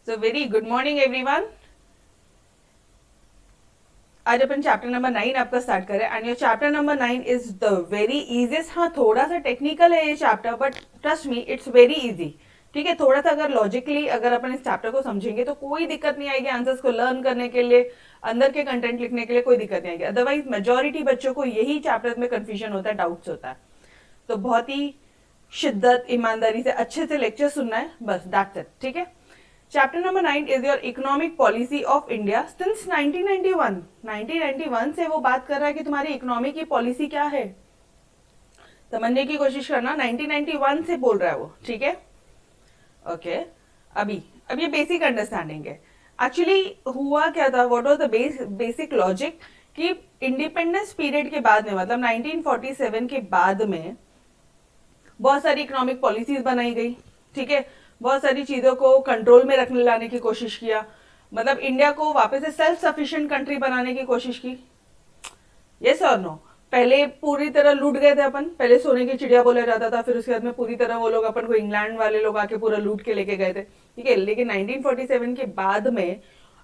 So very good morning everyone. आज अपन chapter number 9 आपका start करें and your chapter number 9 is the very easiest. हाँ, थोड़ा सा टेक्निकल है ये chapter, but trust me it's very easy. ठीक है, थोड़ा सा अगर लॉजिकली अगर अपन इस चैप्टर को समझेंगे तो कोई दिक्कत नहीं आएगी आंसर्स को लर्न करने के लिए, अंदर के कंटेंट लिखने के लिए कोई दिक्कत नहीं आएगी. अदरवाइज मेजोरिटी बच्चों को यही चैप्टर में कंफ्यूजन होता है, डाउट्स होता है. तो बहुत ही शिद्दत ईमानदारी से अच्छे से लेक्चर सुनना है, बस दैट्स इट. ठीक है. Chapter number 9 is your economic policy of India since 1991. 1991 से वो बात कर रहा है कि तुम्हारी इकोनॉमी की पॉलिसी क्या है. समझने की कोशिश करना, 1991 से बोल रहा है वो. ठीक है, ओके. अभी अब ये बेसिक अंडरस्टैंडिंग है. एक्चुअली हुआ क्या था, what was the basic logic कि इंडिपेंडेंस पीरियड के बाद में, मतलब 1947 के बाद में बहुत सारी इकोनॉमिक पॉलिसीज बनाई गई. ठीक है, बहुत सारी चीजों को कंट्रोल में रखने लाने की कोशिश किया, मतलब इंडिया को वापस से सेल्फ सफिशिएंट कंट्री बनाने की कोशिश की. यस और नो. पहले पूरी तरह लूट गए थे अपन, पहले सोने की चिड़िया बोला जाता था, फिर उसके बाद में पूरी तरह वो लोग अपन को इंग्लैंड वाले लोग आके पूरा लूट के लेके गए थे. ठीक है, लेकिन 1947 के बाद में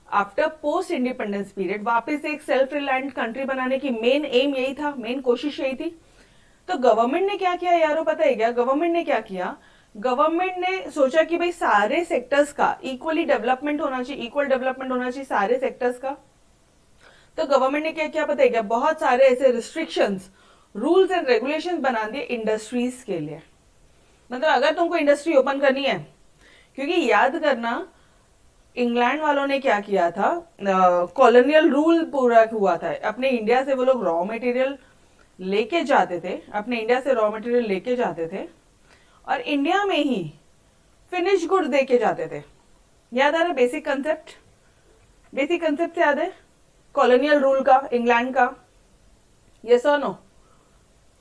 आफ्टर पोस्ट इंडिपेंडेंस पीरियड वापस एक सेल्फ रिलायंट कंट्री बनाने की मेन एम यही था, मेन कोशिश यही थी. तो गवर्नमेंट ने क्या किया यारो, पता है क्या गवर्नमेंट ने क्या किया? गवर्नमेंट ने सोचा कि भाई सारे सेक्टर्स का इक्वली डेवलपमेंट होना चाहिए, इक्वल डेवलपमेंट होना चाहिए सारे सेक्टर्स का. तो गवर्नमेंट ने क्या किया पता है क्या? बहुत सारे ऐसे रिस्ट्रिक्शंस, रूल्स एंड रेगुलेशंस बना दिए इंडस्ट्रीज के लिए. मतलब अगर तुमको इंडस्ट्री ओपन करनी है, क्योंकि याद करना इंग्लैंड वालों ने क्या किया था, कॉलोनियल रूल पूरा हुआ था. अपने इंडिया से वो लोग रॉ मटेरियल लेके जाते थे, अपने इंडिया से रॉ मटेरियल लेके जाते थे और इंडिया में ही फिनिश गुड दे के जाते थे. याद आ रहा बेसिक कंसेप्ट? बेसिक कंसेप्ट याद है कॉलोनियल रूल का, इंग्लैंड का? यस और नो?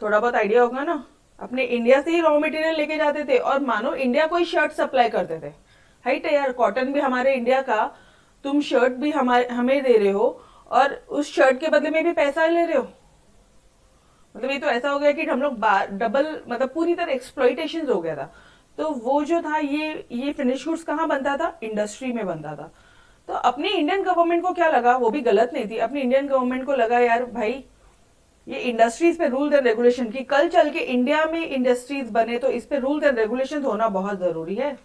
थोड़ा बहुत आइडिया होगा ना. अपने इंडिया से ही रॉ मटेरियल लेके जाते थे और मानो इंडिया को ही शर्ट सप्लाई करते थे. हाइट है यार, कॉटन भी हमारे इंडिया का, तुम शर्ट भी हमें दे रहे हो और उस शर्ट के बदले में भी पैसा ले रहे हो. मतलब ये तो ऐसा हो गया कि हम लोग डबल, मतलब पूरी तरह एक्सप्लॉइटेशन हो गया था. तो वो जो था ये फिनिश गुड्स कहाँ बनता था? इंडस्ट्री में बनता था. तो अपनी इंडियन गवर्नमेंट को क्या लगा, वो भी गलत नहीं थी, अपनी इंडियन गवर्नमेंट को लगा यार भाई ये इंडस्ट्रीज पे रूल एंड रेगुलेशन की, कल चल के इंडिया में इंडस्ट्रीज बने तो इस पे रूल एंड रेगुलेशन होना बहुत जरूरी है.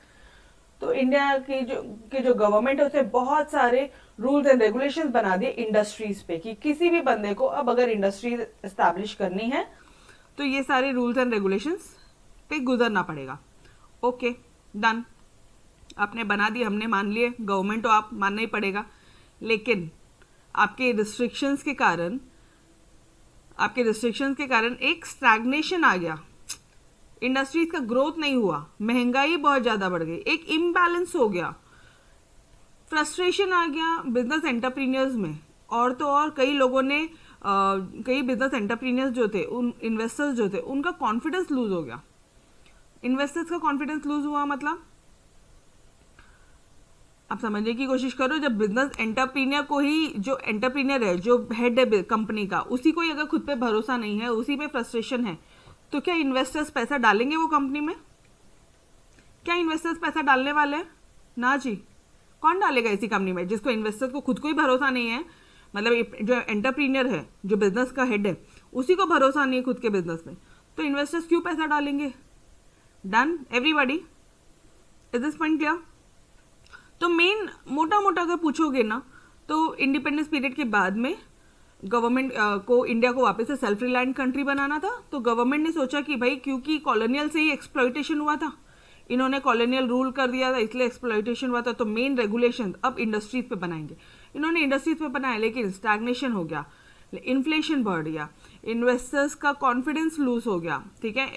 तो इंडिया की जो गवर्नमेंट है उसने बहुत सारे रूल्स एंड रेगुलेशंस बना दिए इंडस्ट्रीज पे कि किसी भी बंदे को अब अगर इंडस्ट्री एस्टैब्लिश करनी है तो ये सारे रूल्स एंड रेगुलेशंस पे गुजरना पड़ेगा. Okay, done. आपने बना दी, हमने मान लिए, गवर्नमेंट तो आप मानना ही पड़ेगा. लेकिन आपके रिस्ट्रिक्शंस के कारण एक स्टैग्नेशन आ गया, इंडस्ट्रीज का ग्रोथ नहीं हुआ, महंगाई बहुत ज्यादा बढ़ गई, एक इम्बैलेंस हो गया, फ्रस्ट्रेशन आ गया बिजनेस एंटरप्रीनियर्स में. और तो और कई लोगों ने कई बिजनेस एंटरप्रीनियर्स जो थे, उन इन्वेस्टर्स जो थे, उनका कॉन्फिडेंस लूज हो गया. इन्वेस्टर्स का कॉन्फिडेंस लूज हुआ मतलब आप समझने की कोशिश करो. जब बिजनेस एंटरप्रीनियर को ही, जो एंटरप्रीनियर है, जो हेड है कंपनी का, उसी को ही अगर खुद पे भरोसा नहीं है, उसी पे फ्रस्ट्रेशन है, तो क्या इन्वेस्टर्स पैसा डालेंगे वो कंपनी में? क्या इन्वेस्टर्स पैसा डालने वाले हैं? ना जी. कौन डालेगा ऐसी कंपनी में जिसको इन्वेस्टर्स को खुद को ही भरोसा नहीं है? मतलब जो एंटरप्रीनियर है, जो बिजनेस का हेड है, उसी को भरोसा नहीं है खुद के बिजनेस में, तो इन्वेस्टर्स क्यों पैसा डालेंगे? Done everybody, is this point clear? तो मेन मोटा मोटा अगर पूछोगे ना, तो इंडिपेंडेंस पीरियड के बाद में गवर्नमेंट को इंडिया को वापस से सेल्फ रिलायंट कंट्री बनाना था. तो गवर्नमेंट ने सोचा कि भाई क्योंकि कॉलोनियल से ही एक्सप्लॉइटेशन हुआ था, इन्होंने कॉलोनियल रूल कर दिया था, इसलिए एक्सप्लॉइटेशन हुआ था, तो मेन रेगुलेशन अब इंडस्ट्रीज पे बनाएंगे. इन्होंने इंडस्ट्रीज पे बनाया, लेकिन स्टैग्नेशन हो गया, इन्फ्लेशन बढ़ गया, इन्वेस्टर्स का कॉन्फिडेंस लूज हो गया. ठीक है,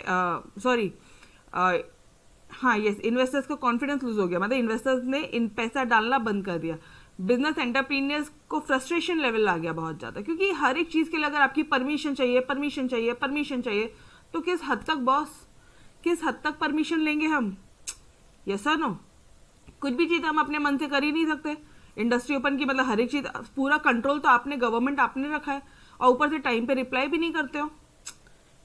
सॉरी, हाँ यस, इन्वेस्टर्स का कॉन्फिडेंस लूज हो गया, मतलब इन्वेस्टर्स ने इन पैसा डालना बंद कर दिया. बिजनेस एंटरप्रीनियर्स को फ्रस्ट्रेशन लेवल आ गया बहुत ज़्यादा, क्योंकि हर एक चीज़ के लिए अगर आपकी परमिशन चाहिए, तो किस हद तक बॉस, किस हद तक परमिशन लेंगे हम? Yes sir no? कुछ भी चीज़ हम अपने मन से कर ही नहीं सकते. इंडस्ट्री ओपन की मतलब हर एक चीज़, पूरा कंट्रोल तो आपने, गवर्नमेंट आपने रखा है, और ऊपर से टाइम पे रिप्लाई भी नहीं करते हो.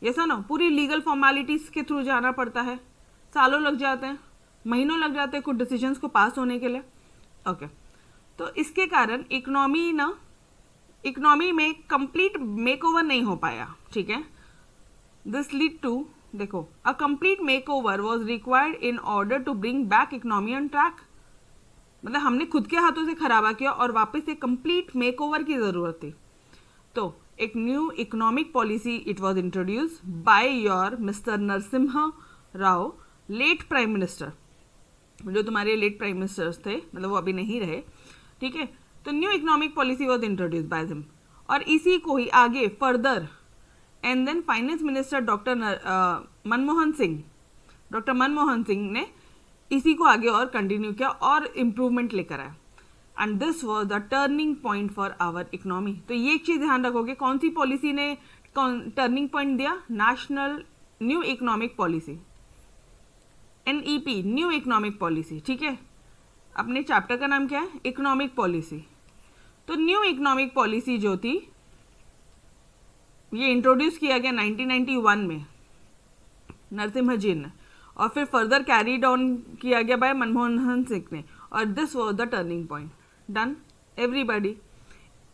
Yes sir no? पूरी लीगल फॉर्मेलिटीज़ के थ्रू जाना पड़ता है, सालों लग जाते हैं, महीनों लग जाते हैं कुछ डिसीजंस को पास होने के लिए. ओके तो इसके कारण इकोनॉमी में कंप्लीट मेकओवर नहीं हो पाया, ठीक है। दिस लीड टू, देखो, a complete makeover was required in order to bring back economy on track. मतलब हमने खुद के हाथों से खराबा किया और वापस एक कंप्लीट मेकओवर की जरूरत थी। तो एक new economic policy it was introduce by your mister Narasimha Rao, late prime minister, जो तुम्हारे लेट प्राइम मिनिस्टर्स थे, मतलब वो अभी नहीं रहे, ठीक है। तो new economic policy was introduce by him, और इसी को ही आगे further and then finance minister doctor Manmohan Singh ने इसी को आगे और कंटिन्यू किया और इम्प्रूवमेंट लेकर आया। And this was the turning point for our economy. तो ये एक चीज ध्यान रखोगे, कौन सी पॉलिसी ने टर्निंग पॉइंट दिया? National new economic policy, NEP, new economic policy, ठीक है। अपने चैप्टर का नाम क्या है? Economic policy. तो न्यू इकोनॉमिक पॉलिसी जो थी ये इंट्रोड्यूस किया गया 1991 में नरसिम्हा जी ने, और फिर फर्दर कैरीड ऑन किया गया बाय मनमोहन सिंह ने, और this was the turning point. Done everybody?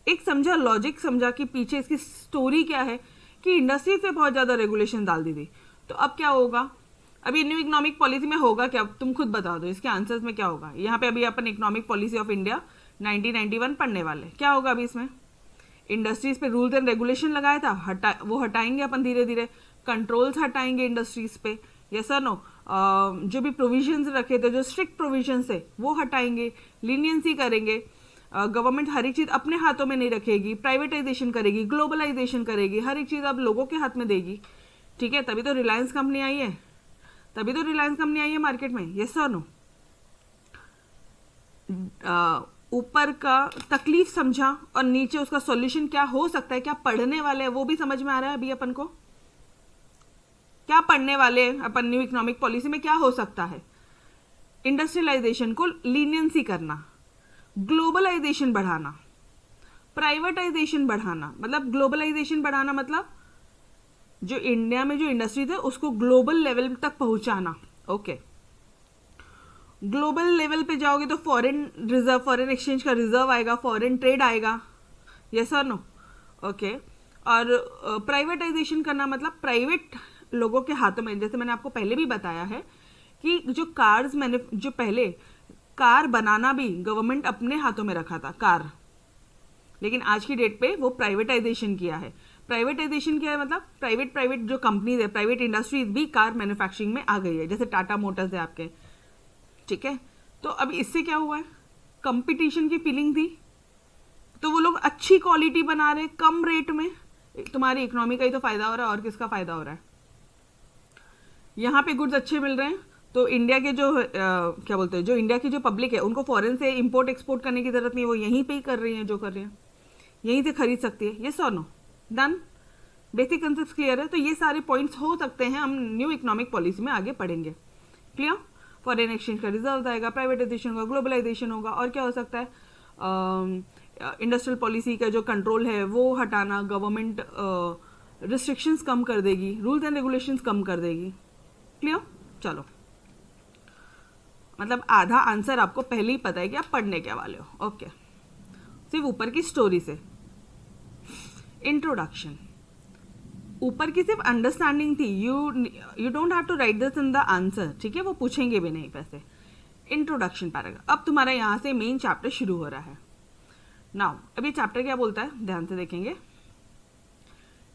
एक समझा, लॉजिक समझा कि पीछे इसकी स्टोरी क्या है, कि इंडस्ट्री से बहुत ज़्यादा रेगुलेशन डाल दी थी। तो अब क्या होगा? अभी न्यू इकोनॉमिक पॉलिसी में होगा क्या? तुम खुद बता दो, इसके आंसर्स में क्या होगा। यहाँ पे अभी अपन इकोनॉमिक पॉलिसी ऑफ इंडिया 1991 पढ़ने वाले, क्या होगा अभी इसमें? इंडस्ट्रीज पे रूल्स एंड रेगुलेशन लगाया था, वो हटाएंगे अपन धीरे धीरे, कंट्रोल्स हटाएंगे इंडस्ट्रीज पे, यस और नो। जो भी प्रोविजंस रखे थे, जो स्ट्रिक्ट प्रोविजंस थे, वो हटाएंगे, लीनियंसी करेंगे। गवर्नमेंट हर एक चीज़ अपने हाथों में नहीं रखेगी, प्राइवेटाइजेशन करेगी, ग्लोबलाइजेशन करेगी, हर एक चीज़ अब लोगों के हाथ में देगी, ठीक है। तभी तो रिलायंस कंपनी आई है, मार्केट में, यस और नो। ऊपर का तकलीफ समझा और नीचे उसका सॉल्यूशन क्या हो सकता है, क्या पढ़ने वाले हैं वो भी समझ में आ रहा है। अभी अपन को क्या पढ़ने वाले हैं अपन न्यू इकोनॉमिक पॉलिसी में, क्या हो सकता है? इंडस्ट्रियलाइजेशन को लीनियंसी करना, ग्लोबलाइजेशन बढ़ाना, प्राइवेटाइजेशन बढ़ाना। मतलब ग्लोबलाइजेशन बढ़ाना मतलब जो इंडिया में जो इंडस्ट्री थे उसको ग्लोबल लेवल तक पहुंचाना, ओके। ग्लोबल लेवल पे जाओगे तो फॉरेन एक्सचेंज का रिजर्व आएगा, फॉरेन ट्रेड आएगा, यस और नो, ओके। और प्राइवेटाइजेशन करना मतलब प्राइवेट लोगों के हाथों में, जैसे मैंने आपको पहले भी बताया है कि जो पहले कार बनाना भी गवर्नमेंट अपने हाथों में रखा था, कार, लेकिन आज की डेट पे वो प्राइवेटाइजेशन किया है। प्राइवेटाइजेशन किया है मतलब प्राइवेट जो कंपनीज है, प्राइवेट इंडस्ट्रीज भी कार मैन्युफैक्चरिंग में आ गई है, जैसे टाटा मोटर्स है आपके, ठीक है। तो अब इससे क्या हुआ है? कंपटीशन की फीलिंग थी, तो वो लोग अच्छी क्वालिटी बना रहे कम रेट में, तुम्हारी इकोनॉमी का ही तो फायदा हो रहा है, और किसका फायदा हो रहा है? यहाँ पे गुड्स अच्छे मिल रहे हैं, तो इंडिया के जो क्या बोलते हैं, जो इंडिया की जो पब्लिक है उनको फॉरेन से इंपोर्ट एक्सपोर्ट करने की जरूरत नहीं है, वो यहीं पे ही कर रही है, जो कर रही है यहीं से खरीद सकती है, यस और no. Done, basic concept clear है। तो ये सारे पॉइंट्स हो सकते हैं, हम न्यू इकोनॉमिक पॉलिसी में आगे पढ़ेंगे, क्लियर। फॉरेन एक्सचेंज का रिजर्व आएगा, प्राइवेटाइजेशन होगा, ग्लोबलाइजेशन होगा, और क्या हो सकता है? इंडस्ट्रियल पॉलिसी का जो कंट्रोल है वो हटाना, गवर्नमेंट रिस्ट्रिक्शंस कम कर देगी, रूल्स एंड रेगुलेशंस कम कर देगी, क्लियर। चलो, मतलब आधा आंसर आपको पहले ही पता है कि आप पढ़ने क्या वाले हो, ओके। सिर्फ ऊपर की स्टोरी से। इंट्रोडक्शन, ऊपर की सिर्फ अंडरस्टैंडिंग थी, you don't have to write this in the answer, ठीक है, वो पूछेंगे भी नहीं वैसे। Introduction paragraph. अब तुम्हारा यहाँ से मेन चैप्टर शुरू हो रहा है। नाउ अब ये चैप्टर क्या बोलता है, ध्यान से देखेंगे।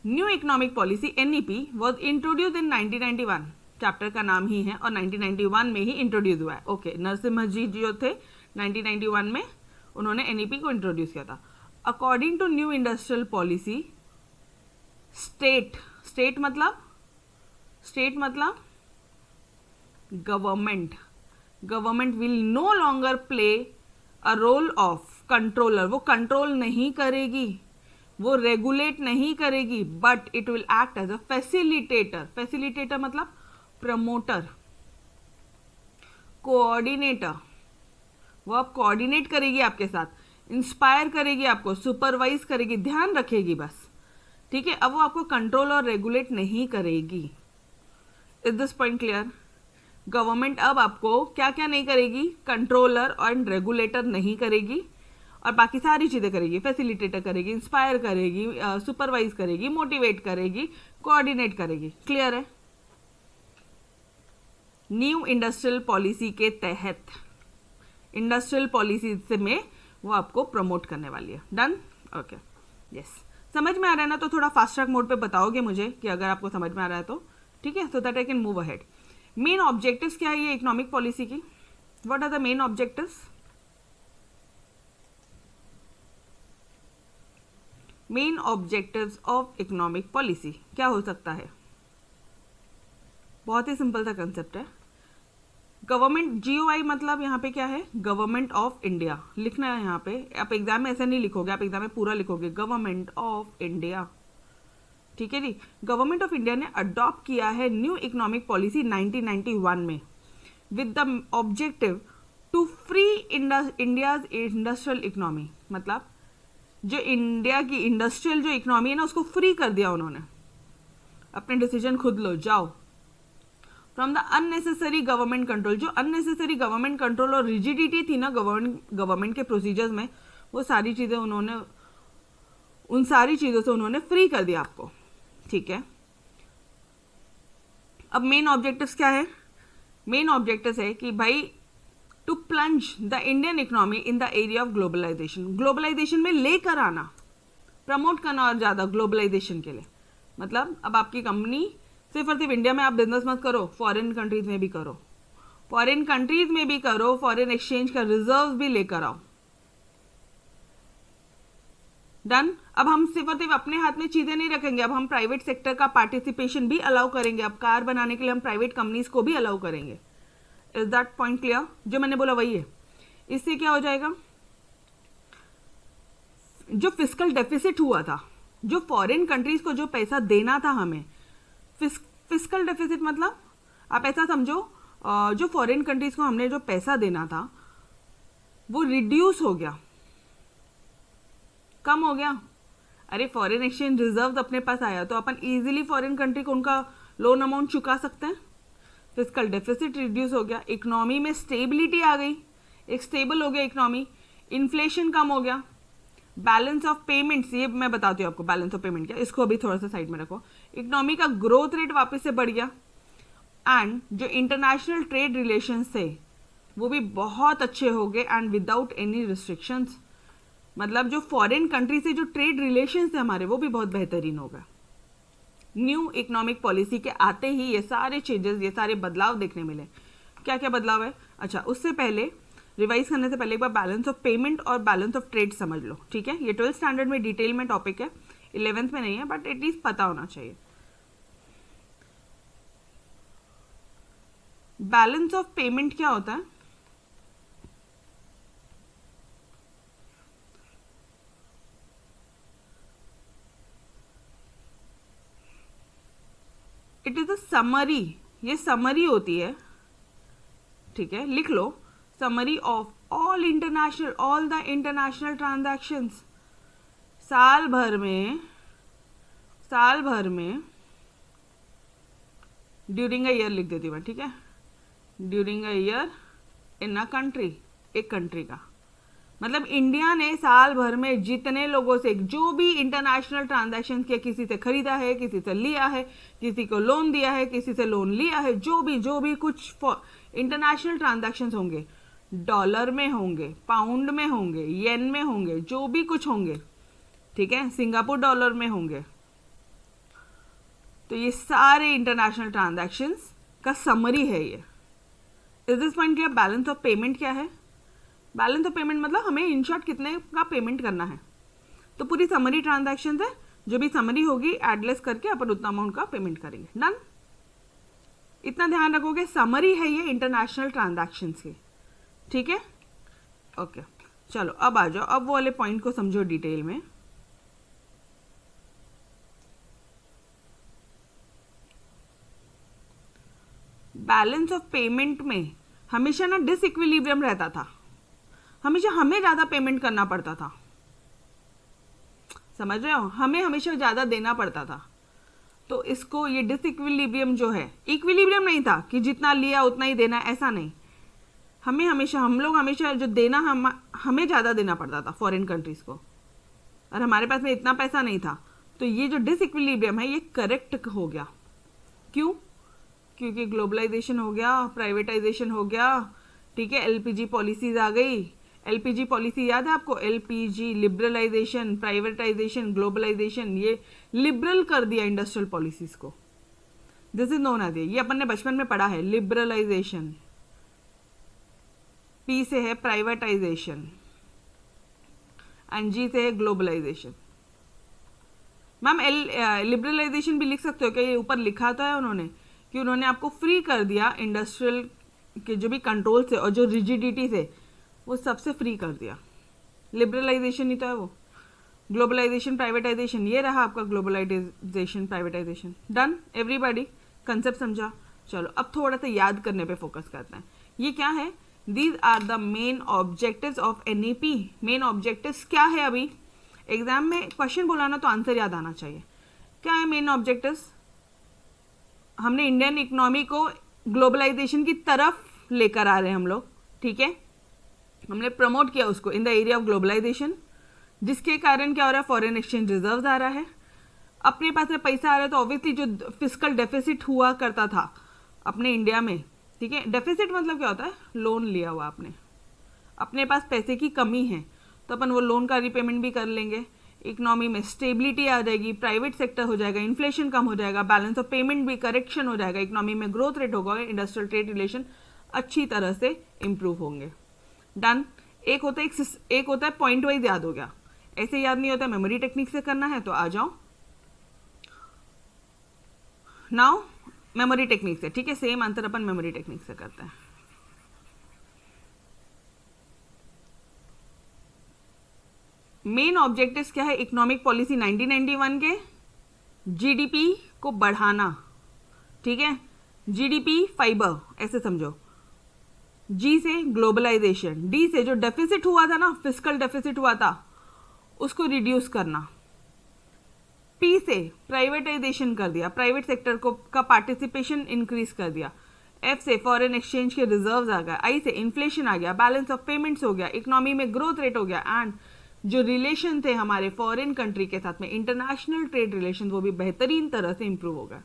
New economic policy NEP was introduce in 1991, chapter का नाम ही है, और 1991 में ही इंट्रोड्यूस हुआ है, ओके। नरसिम्हा जी जो थे 1991 में उन्होंने NEP को इंट्रोड्यूस किया था। According to new industrial policy, state मतलब government will no longer play a role of controller. वो कंट्रोल नहीं करेगी, वो रेगुलेट नहीं करेगी, but it will act as a facilitator मतलब प्रमोटर, कोऑर्डिनेटर। वो आप कोऑर्डिनेट करेगी आपके साथ, इंस्पायर करेगी आपको, सुपरवाइज करेगी, ध्यान रखेगी बस, ठीक है। अब वो आपको कंट्रोल और रेगुलेट नहीं करेगी। Is this point clear? Government अब आपको क्या क्या नहीं करेगी, कंट्रोलर और रेगुलेटर नहीं करेगी, और बाकी सारी चीजें करेगी। फैसिलिटेटर करेगी, इंस्पायर करेगी, सुपरवाइज करेगी, मोटिवेट करेगी, कोऑर्डिनेट करेगी। क्लियर है? न्यू इंडस्ट्रियल पॉलिसी के तहत, इंडस्ट्रियल पॉलिसी से में वो आपको प्रमोट करने वाली है। डन? Okay, yes. समझ में आ रहा है ना? तो थोड़ा फास्ट ट्रैक मोड पे बताओगे मुझे कि अगर आपको समझ में आ रहा है तो, ठीक है, so that I can move ahead. Main objectives क्या है ये इकोनॉमिक पॉलिसी की? What are the main objectives? Main objectives of economic policy क्या हो सकता है? बहुत ही सिंपल सा कंसेप्ट है। गवर्नमेंट, GOI मतलब यहाँ पे क्या है? गवर्नमेंट ऑफ इंडिया लिखना है यहाँ पे। आप एग्जाम में ऐसे नहीं लिखोगे, आप एग्जाम में पूरा लिखोगे गवर्नमेंट ऑफ इंडिया। ठीक है जी। गवर्नमेंट ऑफ इंडिया ने अडॉप्ट किया है न्यू इकोनॉमिक पॉलिसी 1991 में with the objective to free India's industrial economy. मतलब जो इंडिया की इंडस्ट्रियल जो इकोनॉमी है ना, उसको फ्री कर दिया उन्होंने। अपने डिसीजन खुद लो, जाओ। From the unnecessary government control, जो अननेसेसरी गवर्नमेंट कंट्रोल और रिजिडिटी थी ना गवर्नमेंट के प्रोसीजर्स में, वो सारी चीजें उन्होंने, उन सारी चीजों से उन्होंने फ्री कर दिया आपको। ठीक है। अब मेन ऑब्जेक्टिव्स क्या है? मेन ऑब्जेक्टिव्स है कि भाई to plunge the Indian economy in the area of globalization, globalization में लेकर आना, प्रमोट करना और ज्यादा ग्लोबलाइजेशन के लिए। मतलब अब आपकी कंपनी सिर्फ और सिर्फ इंडिया में आप बिजनेस मत करो, फॉरेन कंट्रीज में भी करो, फॉरेन कंट्रीज में भी करो, फॉरेन एक्सचेंज का रिजर्व भी लेकर आओ। डन। अब हम सिर्फ और सिर्फ अपने हाथ में चीजें नहीं रखेंगे, अब हम प्राइवेट सेक्टर का पार्टिसिपेशन भी अलाउ करेंगे। अब कार बनाने के लिए हम प्राइवेट कंपनीज को भी अलाउ करेंगे। Is that point clear? जो मैंने बोला वही है। इससे क्या हो जाएगा? जो फिस्कल डेफिसिट हुआ था, जो फॉरेन कंट्रीज को जो पैसा देना था हमें, फिस्कल डेफिसिट मतलब आप ऐसा समझो, जो फॉरेन कंट्रीज को हमने जो पैसा देना था वो रिड्यूस हो गया, कम हो गया। अरे फॉरेन एक्सचेंज रिजर्व अपने पास आया तो अपन इजीली फॉरेन कंट्री को उनका लोन अमाउंट चुका सकते हैं। फिस्कल डेफिसिट रिड्यूस हो गया, इकोनॉमी में स्टेबिलिटी आ गई, एक स्टेबल हो गया इकोनॉमी, इन्फ्लेशन कम हो गया, बैलेंस ऑफ पेमेंट्स, ये मैं बताती हूँ आपको बैलेंस ऑफ पेमेंट क्या, इसको अभी थोड़ा सा साइड में रखो। इकोनॉमी का ग्रोथ रेट वापस से बढ़ गया, एंड जो इंटरनेशनल ट्रेड रिलेशंस थे वो भी बहुत अच्छे हो गए एंड विदाउट एनी रिस्ट्रिक्शंस। मतलब जो फॉरेन कंट्री से जो ट्रेड रिलेशंस थे हमारे, वो भी बहुत बेहतरीन हो गए। न्यू इकोनॉमिक पॉलिसी के आते ही ये सारे चेंजेस, ये सारे बदलाव देखने मिले। क्या क्या बदलाव है? अच्छा, उससे पहले रिवाइज करने से पहले एक बार बैलेंस ऑफ पेमेंट और बैलेंस ऑफ ट्रेड समझ लो। ठीक है, ये 12th स्टैंडर्ड में डिटेल में टॉपिक है, 11th में नहीं है, बट एटलीस्ट पता होना चाहिए। बैलेंस ऑफ पेमेंट क्या होता है? इट इज अ समरी, ये समरी होती है। ठीक है, लिख लो, summary of all the international transactions. साल भर में ड्यूरिंग अ ईयर लिख देती हूँ मैं। ठीक है, during a year in a country, एक कंट्री का मतलब इंडिया ने साल भर में जितने लोगों से जो भी इंटरनेशनल ट्रांजैक्शन किया, किसी से खरीदा है, किसी से लिया है, किसी को लोन दिया है, किसी से लोन लिया है, जो भी कुछ इंटरनेशनल ट्रांजैक्शंस होंगे, डॉलर में होंगे, पाउंड में होंगे, येन में होंगे, जो भी कुछ होंगे, ठीक है, सिंगापुर डॉलर में होंगे, तो ये सारे इंटरनेशनल ट्रांजैक्शंस का समरी है ये। Is this point clear? Balance of payment क्या है? बैलेंस ऑफ पेमेंट मतलब हमें इन शॉर्ट कितने का पेमेंट करना है, तो पूरी समरी ट्रांजैक्शंस है, जो भी समरी होगी एडलेस करके अपन उतना अमाउंट का पेमेंट करेंगे। डन। इतना ध्यान रखोगे, समरी है ये इंटरनेशनल ट्रांजैक्शंस की। ठीक है, ओके। चलो अब आ जाओ, अब वो वाले पॉइंट को समझो डिटेल में। बैलेंस ऑफ पेमेंट में हमेशा ना डिसइक्विलिब्रियम रहता था, हमेशा हमें ज्यादा पेमेंट करना पड़ता था, समझ रहे हो? हमें हमेशा ज्यादा देना पड़ता था। तो इसको ये डिसइक्विलिब्रियम जो है, इक्विलिब्रियम नहीं था कि जितना लिया उतना ही देना, ऐसा नहीं। हम लोग हमेशा जो देना हमें ज़्यादा देना पड़ता था फॉरेन कंट्रीज़ को, और हमारे पास में इतना पैसा नहीं था। तो ये जो डिसइक्विलिब्रियम है ये करेक्ट हो गया। क्यों? क्योंकि ग्लोबलाइजेशन हो गया, प्राइवेटाइजेशन हो गया, ठीक है, एलपीजी पॉलिसीज आ गई। एलपीजी पॉलिसी याद है आपको? एलपीजी, लिबरलाइजेशन, प्राइवेटाइजेशन, ग्लोबलाइजेशन, ये लिबरल कर दिया इंडस्ट्रियल पॉलिसीज को। दिस इज नोन एज, ये अपन ने बचपन में पढ़ा है, लिबरलाइजेशन। पी से है प्राइवेटाइजेशन एंड जी से है ग्लोबलाइजेशन। मैम लिबरलाइजेशन भी लिख सकते हो क्या? ये ऊपर लिखा तो है उन्होंने कि उन्होंने आपको फ्री कर दिया इंडस्ट्रियल के जो भी कंट्रोल से और जो रिजिडिटी से, वो सबसे फ्री कर दिया। लिबरलाइजेशन ही तो है वो। ग्लोबलाइजेशन, प्राइवेटाइजेशन, ये रहा आपका globalization, privatization. Done everybody, concept समझा? चलो अब थोड़ा सा याद करने पे फोकस करते हैं। ये क्या है? These are the main objectives of NEP. Main objectives क्या है? अभी एग्जाम में क्वेश्चन बोला ना तो आंसर याद आना चाहिए। क्या है मेन ऑब्जेक्टिव्स? हमने इंडियन इकोनॉमी को ग्लोबलाइजेशन की तरफ लेकर आ रहे हैं हम लोग, ठीक है। हमने प्रमोट किया उसको in the area of globalization, जिसके कारण क्या हो रहा है? फॉरेन एक्सचेंज रिजर्व्स आ रहा है, अपने पास में पैसा आ रहा है। तो ऑब्वियसली जो फिस्कल डेफिसिट हुआ करता था अपने इंडिया में, ठीक है, डेफिसिट मतलब क्या होता है? लोन लिया हुआ आपने, अपने पास पैसे की कमी है तो अपन वो लोन का रिपेमेंट भी कर लेंगे। इकोनॉमी में स्टेबिलिटी आ जाएगी, प्राइवेट सेक्टर हो जाएगा, इन्फ्लेशन कम हो जाएगा, बैलेंस ऑफ पेमेंट भी करेक्शन हो जाएगा, इकोनॉमी में ग्रोथ रेट होगा, इंडस्ट्रियल ट्रेड रिलेशन अच्छी तरह से इंप्रूव होंगे। डन। एक होता है पॉइंट वाइज याद हो गया, ऐसे याद नहीं होता, मेमोरी टेक्निक से करना है तो आ जाओ। नाउ मेमोरी टेक्निक से, ठीक है, सेम आंसर अपन मेमोरी टेक्निक से करते हैं। मेन ऑब्जेक्टिव्स क्या है इकोनॉमिक पॉलिसी 1991 के? जीडीपी को बढ़ाना, ठीक है, जीडीपी फाइबर ऐसे समझो। जी से ग्लोबलाइजेशन, डी से जो डेफिसिट हुआ था ना, फिस्कल डेफिसिट हुआ था, उसको रिड्यूस करना। पी से प्राइवेटाइजेशन कर दिया, प्राइवेट सेक्टर को का पार्टिसिपेशन इंक्रीज कर दिया। एफ से फॉरेन एक्सचेंज के रिजर्व्स आ गया। आई से इन्फ्लेशन आ गया, बैलेंस ऑफ पेमेंट्स हो गया, इकोनॉमी में ग्रोथ रेट हो गया, एंड जो रिलेशन थे हमारे फॉरेन कंट्री के साथ में, इंटरनेशनल ट्रेड रिलेशन, वो भी बेहतरीन तरह से इंप्रूव हो गया।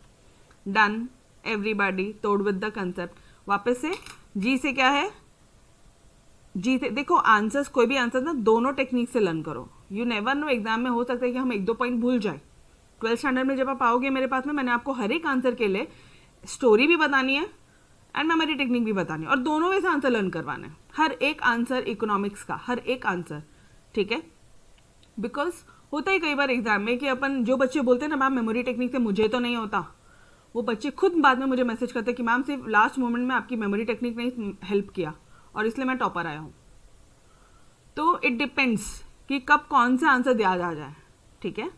डन एवरीबॉडी, तोड़ विद द कंसेप्ट। वापस से जी से क्या है? जी से देखो आंसर्स, कोई भी आंसर ना दोनों टेक्निक से लर्न करो। यू नेवर नो, एग्जाम में हो सकता है कि हम 1-2 पॉइंट भूल जाए। 12th स्टैंडर्ड में जब आप आओगे मेरे पास में, मैंने आपको हर एक आंसर के लिए स्टोरी भी बतानी है एंड मेमोरी टेक्निक भी बतानी है, और दोनों में से आंसर लर्न करवाना है। हर एक आंसर इकोनॉमिक्स का, हर एक आंसर, ठीक है। बिकॉज होता ही कई बार एग्जाम में कि अपन जो बच्चे बोलते हैं ना मैम मेमोरी टेक्निक से मुझे तो नहीं होता, वो बच्चे खुद बाद में मुझे मैसेज करते हैं कि मैम सिर्फ लास्ट मोमेंट में आपकी मेमोरी टेक्निक ने हेल्प किया और इसलिए मैं टॉपर आया हूँ। तो इट डिपेंड्स कि कब कौन सा आंसर याद आ जाए, ठीक है।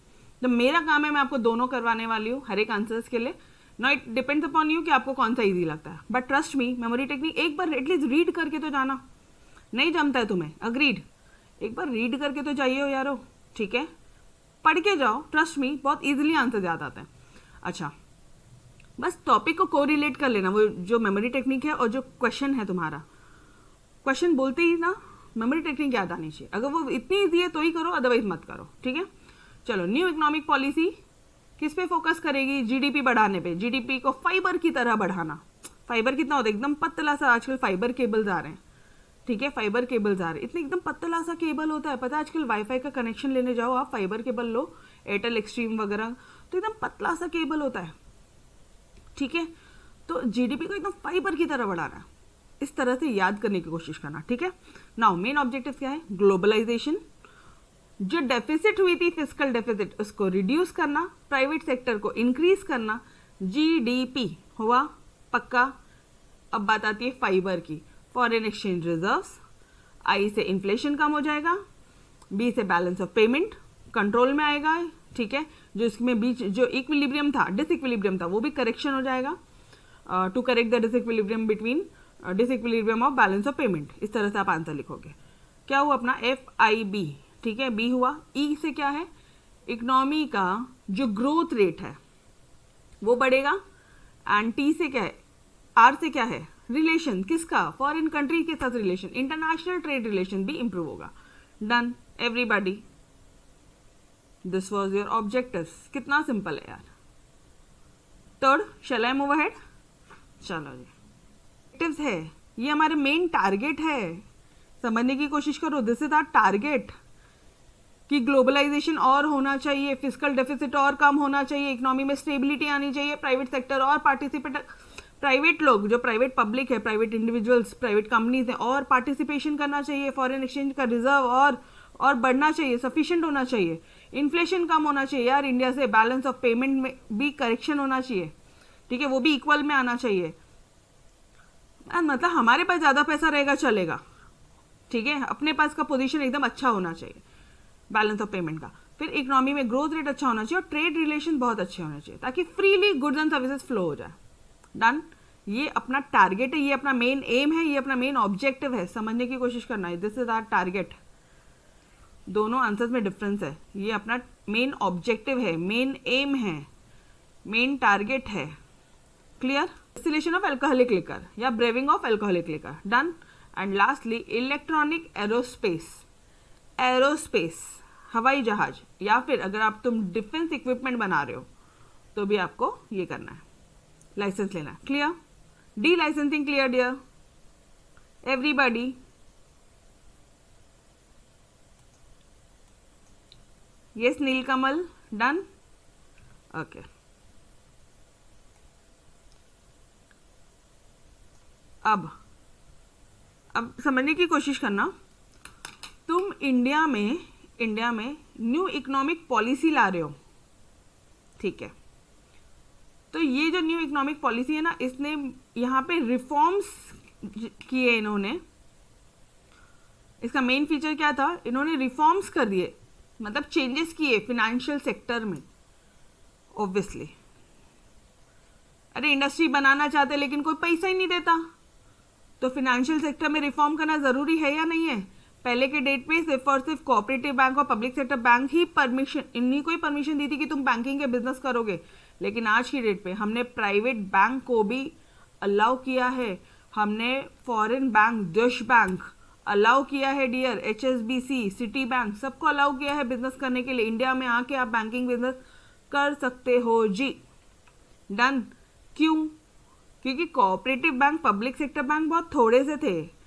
तो मेरा काम है, मैं आपको दोनों करवाने वाली हूँ हर एक आंसर्स के लिए। No, it depends upon you कि आपको कौन सा ईजी लगता है। But trust me, memory technique एक बार एटलीस्ट रीड करके तो जाना। नहीं जमता है तुम्हें, अग्रीड, एक बार रीड करके तो जाइए हो यारो, ठीक है, पढ़ के जाओ। ट्रस्ट मी, बहुत ईजिली आंसर याद आते हैं। अच्छा, बस टॉपिक को कोरिलेट कर लेना, वो जो मेमोरी टेक्निक है और जो क्वेश्चन है तुम्हारा, क्वेश्चन बोलते ही ना मेमोरी टेक्निक याद आनी चाहिए। अगर वो इतनी ईजी है तो ही करो, अदरवाइज मत करो, ठीक है। चलो, न्यू इकोनॉमिक पॉलिसी किस पे फोकस करेगी? जीडीपी बढ़ाने पे, जीडीपी को फाइबर की तरह बढ़ाना। फाइबर कितना होता है? एकदम पतला सा, आजकल फाइबर केबल्स आ रहे हैं, ठीक है, फाइबर केबल्स आ रहे हैं, इतने एकदम पतला सा केबल होता है। पता है आजकल वाईफाई का कनेक्शन लेने जाओ आप, फाइबर केबल लो, एयरटेल एक्सट्रीम वगैरह, तो एकदम पतला सा केबल होता है, ठीक है। तो जीडीपी को एकदम फाइबर की तरह बढ़ाना है, इस तरह से याद करने की कोशिश करना, ठीक है। नाउ मेन ऑब्जेक्टिव क्या है? ग्लोबलाइजेशन, जो डेफिसिट हुई थी फिस्कल डेफिसिट, उसको रिड्यूस करना, प्राइवेट सेक्टर को इंक्रीज करना। जीडीपी हुआ पक्का। अब बात आती है फाइबर की, फॉरेन एक्सचेंज रिजर्व्स। आई से इन्फ्लेशन कम हो जाएगा, बी से बैलेंस ऑफ पेमेंट कंट्रोल में आएगा, ठीक है, जो इसमें बीच जो इक्विलिब्रियम था, डिसइक्विलिब्रियम था, वो भी करेक्शन हो जाएगा, to correct the disequilibrium between disequilibrium of balance of payment. इस तरह से आप आंसर लिखोगे। क्या हुआ अपना? FIB, ठीक है, बी हुआ। ई से क्या है? इकोनॉमी का जो ग्रोथ रेट है, वो बढ़ेगा। एंड टी से क्या है, आर से क्या है, रिलेशन, किसका, फॉरेन कंट्री के साथ रिलेशन, इंटरनेशनल ट्रेड रिलेशन भी इंप्रूव होगा। Done everybody, this was your objective. कितना सिंपल है यार। Third, shall I move ahead? चलो जी, ऑब्जेक्टिव्स है, ये हमारे मेन टारगेट है, समझने की कोशिश करो। दिस इज आवर टारगेट कि ग्लोबलाइजेशन और होना चाहिए, फिजिकल डेफिसिट और कम होना चाहिए, इकोनॉमी में स्टेबिलिटी आनी चाहिए, प्राइवेट सेक्टर और पार्टिसिपेट, प्राइवेट लोग जो प्राइवेट पब्लिक है, प्राइवेट इंडिविजुअल्स, प्राइवेट कंपनीज है, और पार्टिसिपेशन करना चाहिए, फॉरेन एक्सचेंज का रिजर्व और बढ़ना चाहिए, सफिशिएंट होना चाहिए, इन्फ्लेशन कम होना चाहिए यार इंडिया से, बैलेंस ऑफ पेमेंट में भी करेक्शन होना चाहिए, ठीक है, वो भी इक्वल में आना चाहिए। मतलब हमारे पास ज़्यादा पैसा रहेगा चलेगा, ठीक है, अपने पास का पोजीशन एकदम अच्छा होना चाहिए, बैलेंस ऑफ पेमेंट का। फिर इकोनॉमी में ग्रोथ रेट अच्छा होना चाहिए और ट्रेड रिलेशन बहुत अच्छे होने चाहिए ताकि freely goods and services flow हो जाए। डन, ये अपना टारगेट है, ये अपना मेन एम है, ये अपना मेन ऑब्जेक्टिव है, समझने की कोशिश करना है। This is our target. दोनों आंसर्स में डिफरेंस है, ये अपना मेन ऑब्जेक्टिव है, मेन एम है, मेन टारगेट है। Clear? Distillation of alcoholic liquor या brewing of alcoholic liquor. Done. And lastly electronic aerospace, aerospace हवाई जहाज, या फिर अगर आप तुम डिफेंस इक्विपमेंट बना रहे हो तो भी आपको ये करना है, लाइसेंस लेना है। Clear? Delicensing clear dear everybody? Yes Neelkamal, done? Okay. अब समझने की कोशिश करना, तुम इंडिया में न्यू इकोनॉमिक पॉलिसी ला रहे हो, ठीक है, तो ये जो न्यू इकोनॉमिक पॉलिसी है ना, इसने यहाँ पे रिफॉर्म्स किए इन्होंने। इसका मेन फीचर क्या था, इन्होंने रिफॉर्म्स कर दिए, मतलब चेंजेस किए फाइनेंशियल सेक्टर में। ऑब्वियसली अरे इंडस्ट्री बनाना चाहते लेकिन कोई पैसा ही नहीं देता, तो फाइनेंशियल सेक्टर में रिफॉर्म करना जरूरी है या नहीं है? पहले के डेट पे सिर्फ और सिर्फ कोऑपरेटिव बैंक और पब्लिक सेक्टर बैंक ही इन्हीं को ही परमिशन दी थी कि तुम बैंकिंग के बिजनेस करोगे, लेकिन आज की डेट पे हमने प्राइवेट बैंक को भी अलाउ किया है, हमने फॉरेन बैंक, देश बैंक अलाउ किया है डियर, HSBC, सिटी बैंक, सबको अलाउ किया है बिजनेस करने के लिए। इंडिया में आके आप बैंकिंग बिजनेस कर सकते हो जी। डन। क्यों? क्योंकि cooperative bank, public sector bank बहुत थोड़े से थे।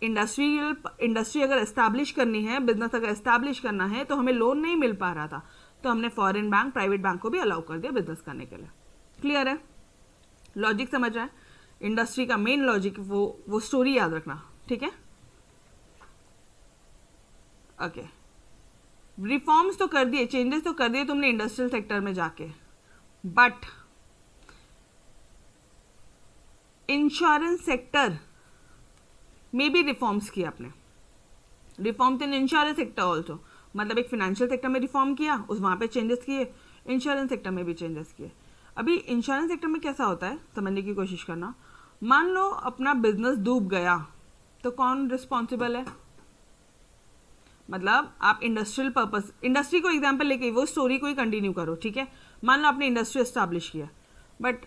इंडस्ट्री अगर एस्टैब्लिश करनी है, बिजनेस अगर एस्टैब्लिश करना है, तो हमें लोन नहीं मिल पा रहा था, तो हमने फॉरेन बैंक, प्राइवेट बैंक को भी अलाउ कर दिया बिजनेस करने के लिए। क्लियर है? लॉजिक समझ रहा है? इंडस्ट्री का मेन लॉजिक, वो स्टोरी याद रखना, ठीक है? ओके। रिफॉर्म्स तो कर दिए, चेंजेस तो कर दिए तुमने इंडस्ट्रियल सेक्टर में जाके, बट इंश्योरेंस सेक्टर में भी रिफॉर्म्स किया आपने। Reforms in insurance sector also, मतलब एक फाइनेंशियल सेक्टर में रिफॉर्म किया, उस वहाँ पे चेंजेस किए, इंश्योरेंस सेक्टर में भी चेंजेस किए। अभी इंश्योरेंस सेक्टर में कैसा होता है, समझने की कोशिश करना। मान लो अपना बिजनेस डूब गया, तो कौन रिस्पॉन्सिबल है? मतलब आप इंडस्ट्रियल पर्पस, इंडस्ट्री को एग्जाम्पल लेके वो स्टोरी को ही कंटिन्यू करो, ठीक है? मान लो आपने इंडस्ट्री एस्टैब्लिश किया, बट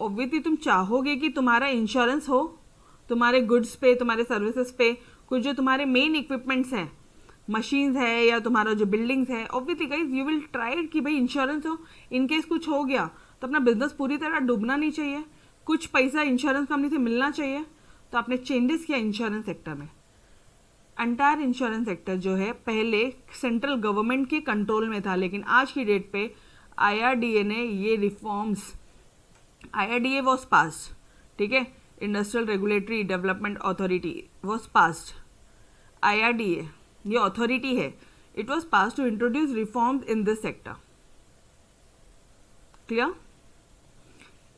ऑब्वियसली तुम चाहोगे कि तुम्हारा इंश्योरेंस हो, तुम्हारे गुड्स पे, तुम्हारे सर्विसेज पे, कुछ जो तुम्हारे मेन इक्विपमेंट्स हैं, मशीन्स है या तुम्हारा जो बिल्डिंग्स है, obviously guys you will try कि भाई इंश्योरेंस हो, इन केस कुछ हो गया तो अपना बिजनेस पूरी तरह डूबना नहीं चाहिए, कुछ पैसा इंश्योरेंस कंपनी से मिलना चाहिए। तो आपने चेंजेस किया इंश्योरेंस सेक्टर में। एंटायर इंश्योरेंस सेक्टर जो है पहले सेंट्रल गवर्नमेंट के कंट्रोल में था, लेकिन आज की डेट पे IRDA ने ये रिफॉर्म्स, IRDA वॉज पास्ड, ठीक है, industrial regulatory development authority was passed. IRDA ये अथॉरिटी है, it was passed to introduce reforms in this sector. Clear?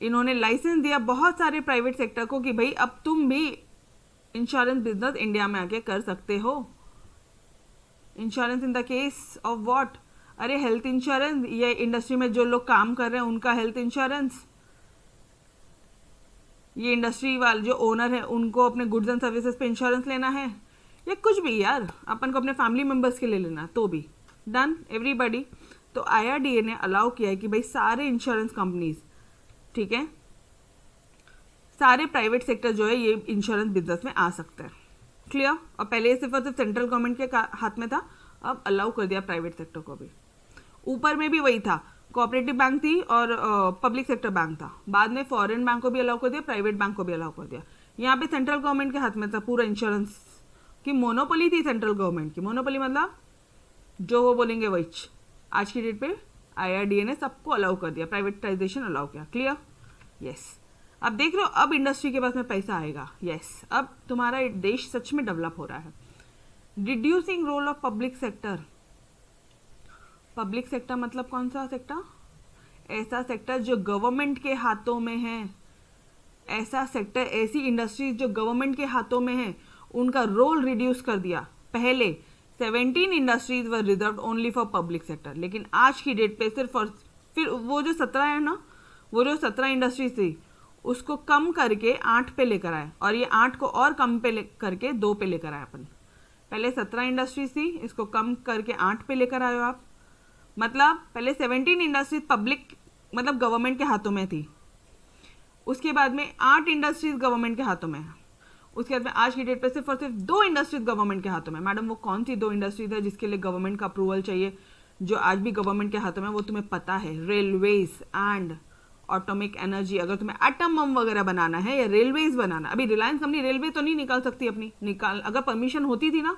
इन्होंने लाइसेंस दिया बहुत सारे प्राइवेट सेक्टर को कि भाई अब तुम भी इंश्योरेंस बिजनेस इंडिया में आके कर सकते हो। Insurance in the case of what? अरे हेल्थ इंश्योरेंस, ये इंडस्ट्री में जो लोग काम कर रहे हैं उनका हेल्थ इंश्योरेंस, ये इंडस्ट्री वाले जो ओनर है उनको अपने गुड्स एंड सर्विसेज पे इंश्योरेंस लेना है, या कुछ भी यार अपन को अपने फैमिली मेंबर्स के लिए लेना तो भी। Done everybody? तो IRDA ने अलाउ किया है कि भाई सारे इंश्योरेंस कंपनीज ठीक है, सारे प्राइवेट सेक्टर जो है ये इंश्योरेंस बिजनेस में आ सकते हैं। क्लियर? और पहले सिर्फ और सिर्फ सेंट्रल गवर्नमेंट के हाथ में था, अब अलाउ कर दिया प्राइवेट सेक्टर को भी। ऊपर में भी वही था, कोऑपरेटिव बैंक थी और पब्लिक सेक्टर बैंक था, बाद में फॉरेन बैंक को भी अलाउ कर दिया, प्राइवेट बैंक को भी अलाउ कर दिया। यहाँ पे सेंट्रल गवर्नमेंट के हाथ में था पूरा इंश्योरेंस की, मोनोपोली थी सेंट्रल गवर्नमेंट की। मोनोपोली मतलब जो वो बोलेंगे वही। आज की डेट पे IRDA ने सबको अलाउ कर दिया, प्राइवेटाइजेशन अलाउ किया। क्लियर? यस। अब देख रहे हो, अब इंडस्ट्री के पास में पैसा आएगा। यस, अब तुम्हारा देश सच में डेवलप हो रहा है। Reducing role of public sector. Public sector मतलब कौन सा सेक्टर? ऐसा सेक्टर जो गवर्नमेंट के हाथों में है, ऐसा सेक्टर, ऐसी इंडस्ट्रीज जो गवर्नमेंट के हाथों में है, उनका रोल रिड्यूस कर दिया। पहले 17 industries were reserved only for public sector, लेकिन आज की डेट पे सिर्फ और फिर वो जो 17 है ना, वो जो 17 इंडस्ट्रीज थी उसको कम करके 8 पे लेकर आए, और ये 8 को और कम पे करके 2 पे लेकर आए अपन। पहले 17 इंडस्ट्रीज थी, इसको कम करके 8 पे लेकर आए हो आप। मतलब पहले 17 इंडस्ट्रीज पब्लिक मतलब गवर्नमेंट के हाथों में थी, उसके बाद में 8 इंडस्ट्रीज गवर्नमेंट के हाथों में है, उसके बाद में आज की डेट पे सिर्फ और सिर्फ 2 इंडस्ट्रीज गवर्नमेंट के हाथों में। मैडम वो कौन सी 2 इंडस्ट्रीज है जिसके लिए गवर्नमेंट का अप्रूवल चाहिए, जो आज भी गवर्नमेंट के हाथों में, वो तुम्हें पता है, रेलवेज एंड ऑटोमिक एनर्जी। अगर तुम्हें एटम बम वगैरह बनाना है या रेलवेज बनाना, अभी रिलायंस कंपनी रेलवे तो नहीं निकाल सकती अपनी, अगर परमिशन होती थी ना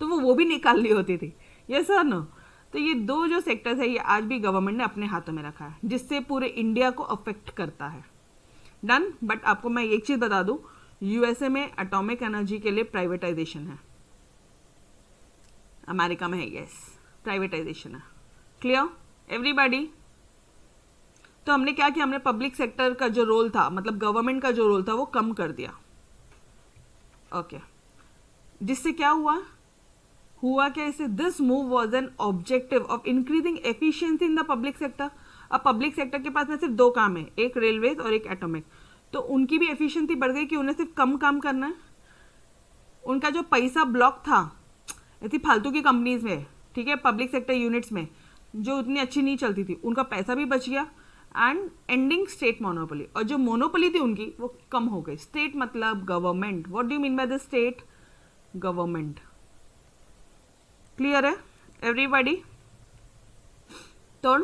तो वो भी निकाल ली होती थी। Yes sir no? तो ये 2 जो सेक्टर्स है ये आज भी गवर्नमेंट ने अपने हाथों में रखा है, जिससे पूरे इंडिया को अफेक्ट करता है। डन? बट आपको मैं एक चीज बता दूं, USA में एटॉमिक एनर्जी के लिए प्राइवेटाइजेशन है, अमेरिका में है यस प्राइवेटाइजेशन है। Clear everybody? तो हमने क्या किया, हमने पब्लिक सेक्टर का जो रोल था, मतलब गवर्नमेंट का जो रोल था, वो कम कर दिया। ओके, जिससे क्या हुआ क्या इसे, this move was an objective of increasing efficiency in the public sector. अब पब्लिक सेक्टर के पास में सिर्फ 2 काम है, एक रेलवेज और एक एटॉमिक, तो उनकी भी एफिशिएंसी बढ़ गई कि उन्हें सिर्फ कम काम करना है। उनका जो पैसा ब्लॉक था ऐसी फालतू की कंपनीज में, ठीक है, पब्लिक सेक्टर यूनिट्स में जो उतनी अच्छी नहीं चलती थी, उनका पैसा भी बच गया एंड एंडिंग स्टेट मोनोपोली। और जो मोनोपोली थी उनकी वो कम हो गई। स्टेट मतलब government. What do you mean by the state? Government. Clear है एवरीबॉडी? तोड़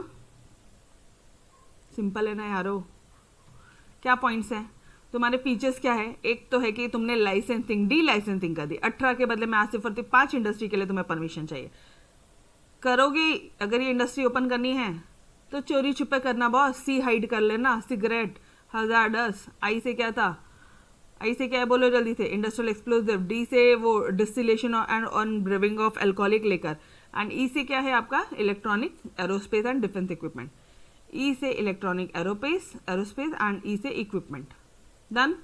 सिंपल है ना यारो? क्या पॉइंट्स हैं तुम्हारे? फीचर्स क्या है? एक तो है कि तुमने लाइसेंसिंग डी लाइसेंसिंग कर दी, 18 के बदले में आज से फर्ती 5 इंडस्ट्री के लिए तुम्हें परमिशन चाहिए। करोगे अगर ये इंडस्ट्री ओपन करनी है तो चोरी छुपे करना बॉस, सी हाइड कर लेना, सिगरेट, हजार्डस। आई से क्या था? आई से क्या है बोलो जल्दी से? Industrial explosive. डी से वो distillation and on brewing of alcoholic liquor, and E से क्या है आपका? Electronic aerospace and defence equipment. E से इलेक्ट्रॉनिक एरोस्पेस एंड ई से इक्विपमेंट। डन?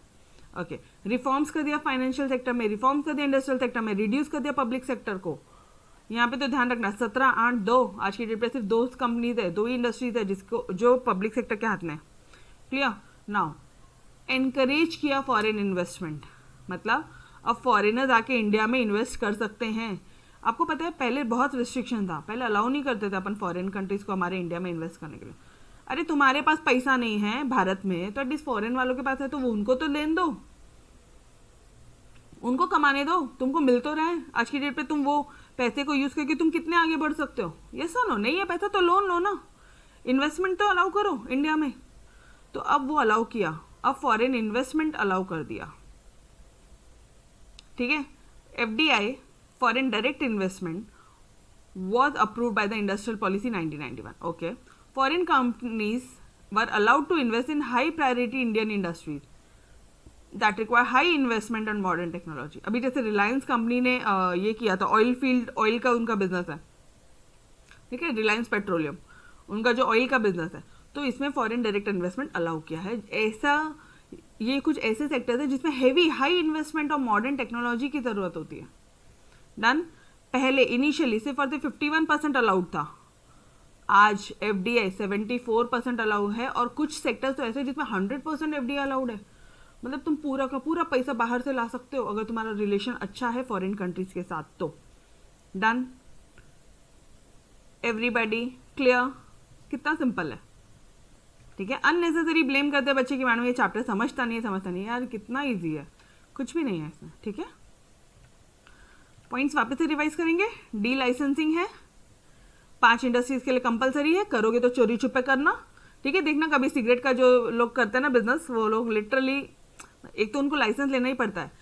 ओके। रिफॉर्म्स कर दिया फाइनेंशियल सेक्टर में, रिफॉर्म्स कर दिया इंडस्ट्रियल सेक्टर में, रिड्यूस कर दिया पब्लिक सेक्टर को। यहाँ पे तो ध्यान रखना 17, 8, 2 आज की डेट पे सिर्फ 2 कंपनीज है, 2 ही इंडस्ट्रीज है जिसको जो पब्लिक सेक्टर के हाथ में। क्लियर? नाउ एनकरेज किया फॉरेन इन्वेस्टमेंट, मतलब अब फॉरेनर्स आके इंडिया में इन्वेस्ट कर सकते हैं। आपको पता है पहले बहुत रिस्ट्रिक्शन था, पहले अलाउ नहीं करते थे अपन फॉरेन कंट्रीज को हमारे इंडिया में इन्वेस्ट करने के लिए। अरे तुम्हारे पास पैसा नहीं है भारत में तो एटलीस्ट फॉरेन वालों के पास है तो वो उनको तो लेन दो, उनको कमाने दो, तुमको मिल तो रहा है। आज की डेट पे तुम वो पैसे को यूज करके तुम कितने आगे बढ़ सकते हो? ये सुनो, नहीं है पैसा तो लोन लो ना, इन्वेस्टमेंट तो अलाउ करो इंडिया में। तो अब वो अलाउ किया, अब फॉरेन इन्वेस्टमेंट अलाउ कर दिया। ठीक है, FDI foreign direct investment was approved by the Industrial Policy 1991. Okay, foreign companies were allowed to invest in high priority Indian industries that require high investment and modern technology. अभी जैसे Reliance company ने ये किया था, ऑयल फील्ड, ऑयल का उनका business है, ठीक है, रिलायंस पेट्रोलियम, उनका जो ऑयल का बिजनेस है, तो इसमें फॉरेन डायरेक्ट इन्वेस्टमेंट अलाउ किया है। ऐसा ये कुछ ऐसे सेक्टर्स है जिसमें हेवी हाई इन्वेस्टमेंट और मॉडर्न टेक्नोलॉजी की जरूरत होती है। डन? पहले इनिशियली सिर्फ और सिर्फ 51% अलाउड था, आज FDI 74% अलाउ है, और कुछ सेक्टर्स तो ऐसे जिसमें 100% FDI अलाउड है। मतलब तुम पूरा का पूरा पैसा बाहर से ला सकते हो अगर तुम्हारा रिलेशन अच्छा है फॉरेन कंट्रीज के साथ तो। डन? Everybody clear? कितना सिंपल है। ठीक है। अननेसेसरी ब्लेम करते हैं बच्चे की मैडम ये चैप्टर समझता नहीं है, यार कितना ईजी है, कुछ भी नहीं है इसमें, ठीक है। पॉइंट्स वापस से रिवाइज करेंगे। डी लाइसेंसिंग है, 5 इंडस्ट्रीज के लिए कंपलसरी है, करोगे तो चोरी छुपे करना, ठीक है। देखना कभी सिगरेट का जो लोग करते हैं ना बिजनेस, वो लोग लिटरली एक तो उनको लाइसेंस लेना ही पड़ता है,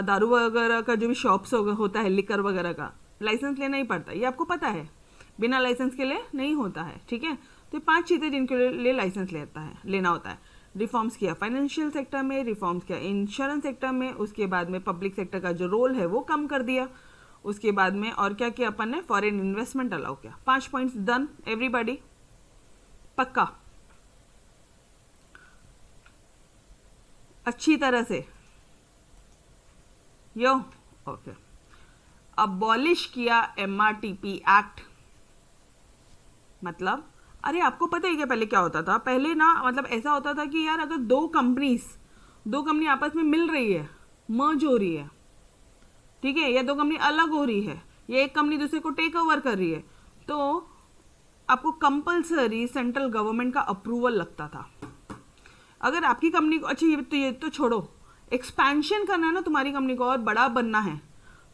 दारू वगैरह का जो भी शॉप्स होता है, लिकर वगैरह का लाइसेंस लेना ही पड़ता है, ये आपको पता है, बिना लाइसेंस के लिए नहीं होता है, ठीक है। तो 5 चीज़ें जिनके लिए लाइसेंस लेना होता है। रिफॉर्म्स किया फाइनेंशियल सेक्टर में, रिफॉर्म्स किया इंश्योरेंस सेक्टर में, उसके बाद में पब्लिक सेक्टर का जो रोल है वो कम कर दिया, उसके बाद में और क्या किया अपन ने, फॉरेन इन्वेस्टमेंट अलाउ किया। 5 पॉइंट्स डन एवरीबॉडी, पक्का अच्छी तरह से यो ओके। अबॉलिश किया MRTP एक्ट, मतलब अरे आपको पता है क्या पहले क्या होता था, पहले ना मतलब ऐसा होता था कि यार अगर दो कंपनी आपस में मिल रही है, मर्ज हो रही है, ठीक है, या 2 कंपनी अलग हो रही है, या एक कंपनी दूसरे को टेक ओवर कर रही है, तो आपको कंपलसरी सेंट्रल गवर्नमेंट का अप्रूवल लगता था। अगर आपकी कंपनी को अच्छा ये तो छोड़ो, एक्सपेंशन करना है ना तुम्हारी कंपनी को और बड़ा बनना है,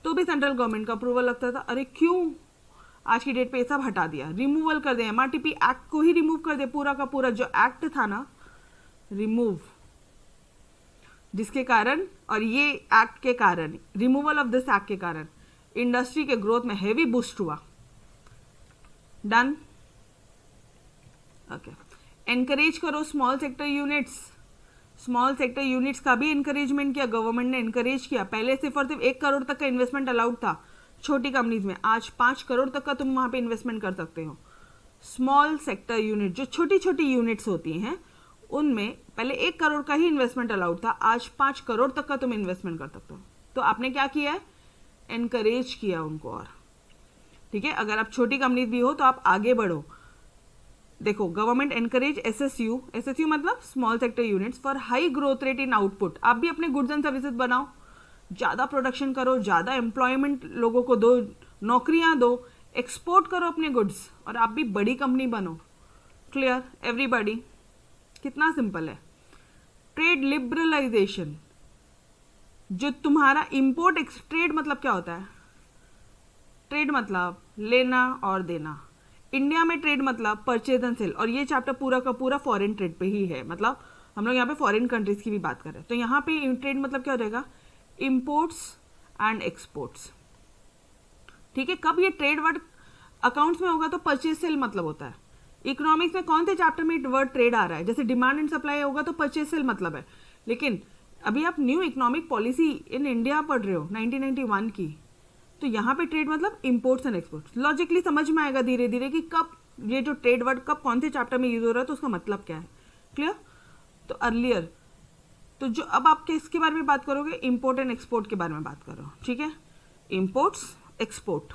तो भी सेंट्रल गवर्नमेंट का अप्रूवल लगता था। अरे क्यों आज की डेट पे ये सब हटा दिया, रिमूवल कर दे, MRTP एक्ट को ही रिमूव कर दे, पूरा का पूरा जो एक्ट था ना रिमूव, जिसके कारण और ये एक्ट के कारण, रिमूवल ऑफ दिस एक्ट के कारण इंडस्ट्री के ग्रोथ में हेवी बूस्ट हुआ। Done okay. एनकरेज करो स्मॉल सेक्टर यूनिट्स का भी एनकरेजमेंट किया, गवर्नमेंट ने एनकरेज किया। पहले सिर्फ और सिर्फ 1 करोड़ तक का इन्वेस्टमेंट अलाउड था छोटी कंपनीज में, आज 5 करोड़ तक का तुम वहां पे इन्वेस्टमेंट कर सकते हो। स्मॉल सेक्टर यूनिट जो छोटी छोटी यूनिट्स होती हैं उनमें पहले 1 करोड़ का ही इन्वेस्टमेंट अलाउड था, आज 5 करोड़ तक का तुम इन्वेस्टमेंट कर सकते हो। तो आपने क्या किया है, एनकरेज किया उनको, और ठीक है। अगर आप छोटी कंपनीज भी हो तो आप आगे बढ़ो। देखो गवर्नमेंट एनकरेज SSU मतलब small sector units for high growth rate in output. आप भी अपने गुड्स एंड सर्विसेज बनाओ, ज़्यादा प्रोडक्शन करो, ज़्यादा एम्प्लॉयमेंट लोगों को दो, नौकरियां दो, एक्सपोर्ट करो अपने गुड्स, और आप भी बड़ी कंपनी बनो। क्लियर एवरीबॉडी, कितना सिंपल है। ट्रेड लिबरलाइजेशन, जो तुम्हारा इंपोर्ट ट्रेड मतलब क्या होता है, ट्रेड मतलब लेना और देना। इंडिया में ट्रेड मतलब परचेज एंड सेल, और ये चैप्टर पूरा का पूरा फॉरेन ट्रेड पे ही है, मतलब हम लोग यहाँ पे फॉरेन कंट्रीज की भी बात कर रहे हैं। तो यहाँ पे ट्रेड मतलब क्या हो जाएगा, इंपोर्ट्स एंड एक्सपोर्ट्स, ठीक है। कब ये ट्रेड वर्ड अकाउंट्स में होगा तो परचेज सेल मतलब होता है। इकोनॉमिक्स में कौन से चैप्टर में वर्ड ट्रेड आ रहा है, जैसे डिमांड एंड सप्लाई होगा तो परचेज सेल मतलब है, लेकिन अभी आप new economic policy in India पढ़ रहे हो 1991 की, तो यहाँ पे ट्रेड मतलब इंपोर्ट्स एंड एक्सपोर्ट्स। लॉजिकली समझ में आएगा धीरे धीरे कि कब ये जो ट्रेड वर्ड कब कौन से चैप्टर में यूज हो रहा है, तो उसका मतलब क्या है। क्लियर। तो अर्लियर, तो जो अब आप किसके बारे में बात करोगे, इंपोर्ट एंड एक्सपोर्ट के बारे में बात करो, ठीक है। इंपोर्ट्स एक्सपोर्ट,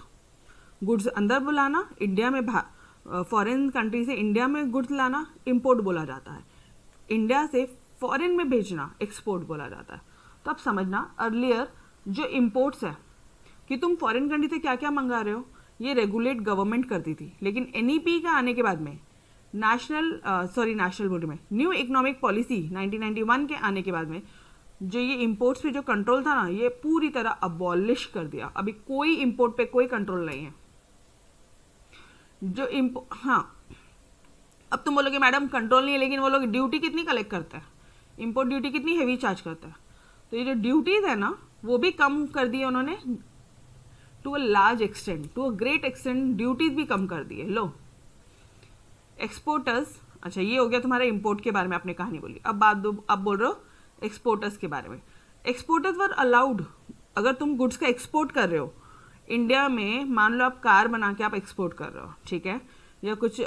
गुड्स अंदर बुलाना, इंडिया में फॉरेन कंट्री से इंडिया में गुड्स लाना इंपोर्ट बोला जाता है, इंडिया से फॉरेन में भेजना एक्सपोर्ट बोला जाता है। तो अब समझना, अर्लियर जो इंपोर्ट्स है कि तुम फॉरेन कंट्री से क्या क्या मंगा रहे हो, ये रेगुलेट गवर्नमेंट करती थी, लेकिन NEP का आने के बाद में नेशनल बोर्ड में न्यू इकोनॉमिक पॉलिसी 1991 के आने के बाद में जो ये इंपोर्ट्स पे जो कंट्रोल था ना, ये पूरी तरह अबॉलिश कर दिया। अभी कोई इंपोर्ट पे कोई कंट्रोल नहीं है। जो हाँ, अब तुम बोलोगे मैडम कंट्रोल नहीं है, लेकिन वो लोग ड्यूटी कितनी कलेक्ट करते हैं, इंपोर्ट ड्यूटी कितनी हेवी चार्ज करता है। तो ये जो ड्यूटीज है ना वो भी कम कर दी है उन्होंने, to a large extent, to a great extent duties भी कम कर दी है। लो एक्सपोर्टर्स, अच्छा ये हो गया तुम्हारा इंपोर्ट के बारे में आपने कहानी बोली। अब बोल रहे हो एक्सपोर्टर्स के बारे में। एक्सपोर्टर्स वर अलाउड, अगर तुम गुड्स का एक्सपोर्ट कर रहे हो इंडिया में, मान लो आप कार बना के आप एक्सपोर्ट कर रहे हो, ठीक है, या कुछ